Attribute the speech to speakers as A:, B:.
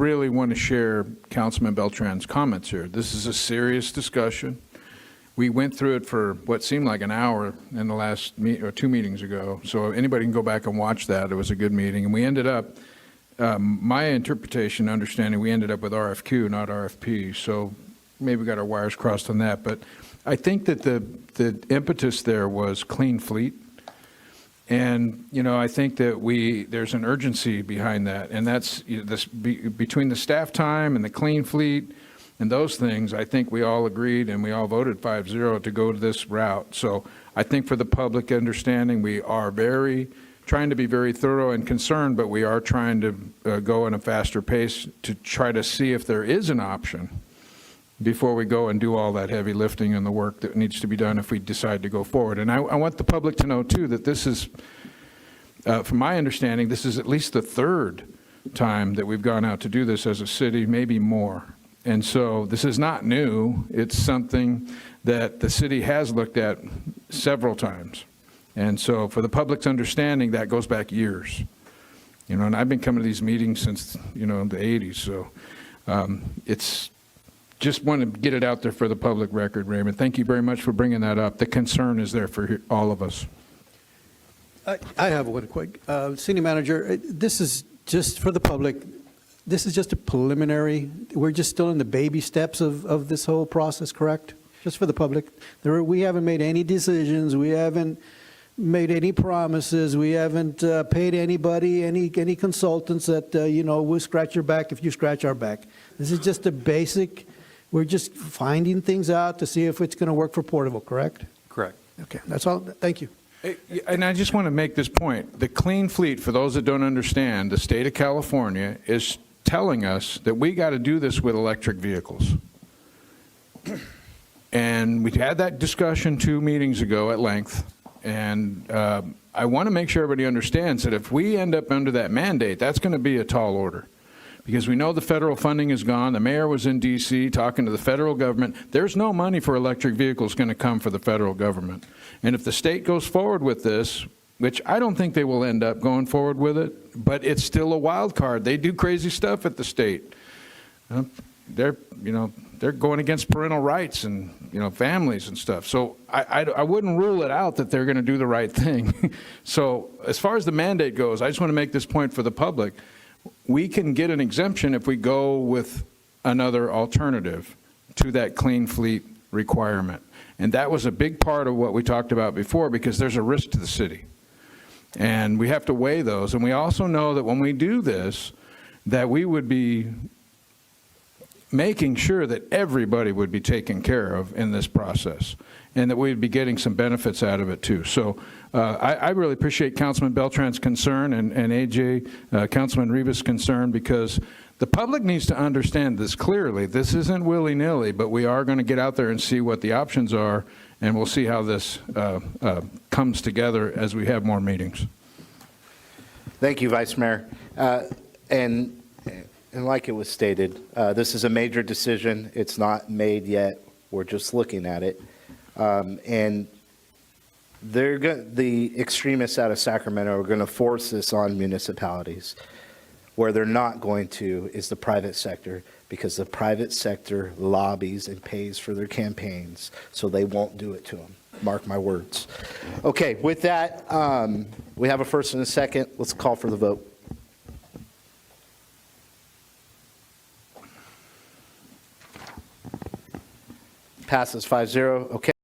A: really want to share Councilman Beltran's comments here. This is a serious discussion. We went through it for what seemed like an hour in the last or 2 meetings ago. So anybody can go back and watch that. It was a good meeting. And we ended up, my interpretation, understanding, we ended up with RFQ, not RFP. So maybe we got our wires crossed on that. But I think that the impetus there was clean fleet. And, you know, I think that there's an urgency behind that. And that's between the staff time and the clean fleet and those things, I think we all agreed and we all voted 5-0 to go to this route. So I think for the public understanding, we are trying to be very thorough and concerned, but we are trying to go in a faster pace to try to see if there is an option before we go and do all that heavy lifting and the work that needs to be done if we decide to go forward. And I want the public to know too that this is, from my understanding, this is at least the 3rd time that we've gone out to do this as a city, maybe more. And so this is not new. It's something that the city has looked at several times. And so for the public's understanding, that goes back years. You know, and I've been coming to these meetings since, you know, the 80s. So it's just want to get it out there for the public record, Raymond. Thank you very much for bringing that up. The concern is there for all of us.
B: I have one quick. City Manager, this is just for the public. This is just a preliminary. We're just still in the baby steps of this whole process, correct? Just for the public. We haven't made any decisions. We haven't made any promises. We haven't paid anybody, any consultants that, you know, we'll scratch your back if you scratch our back. This is just a basic, we're just finding things out to see if it's going to work for Porterville, correct?
C: Correct.
B: Okay, that's all. Thank you.
A: And I just want to make this point. The clean fleet, for those that don't understand, the state of California is telling us that we got to do this with electric vehicles. And we had that discussion 2 meetings ago at length. And I want to make sure everybody understands that if we end up under that mandate, that's going to be a tall order. Because we know the federal funding is gone. The mayor was in D.C. talking to the federal government. There's no money for electric vehicles going to come for the federal government. And if the state goes forward with this, which I don't think they will end up going forward with it, but it's still a wild card. They do crazy stuff at the state. They're going against parental rights and, you know, families and stuff. So I wouldn't rule it out that they're going to do the right thing. So as far as the mandate goes, I just want to make this point for the public. We can get an exemption if we go with another alternative to that clean fleet requirement. And that was a big part of what we talked about before, because there's a risk to the city. And we have to weigh those. And we also know that when we do this, that we would be making sure that everybody would be taken care of in this process, and that we'd be getting some benefits out of it too. So I really appreciate Councilman Beltran's concern and AJ, Councilman Rivas' concern, because the public needs to understand this clearly. This isn't willy-nilly, but we are going to get out there and see what the options are, and we'll see how this comes together as we have more meetings.
C: Thank you, Vice Mayor. And like it was stated, this is a major decision. It's not made yet. We're just looking at it. And the extremists out of Sacramento are going to force this on municipalities. Where they're not going to is the private sector, because the private sector lobbies and pays for their campaigns, so they won't do it to them. Mark my words. Okay, with that, we have a first and a second. Let's call for the vote. Passes 5-0. Okay.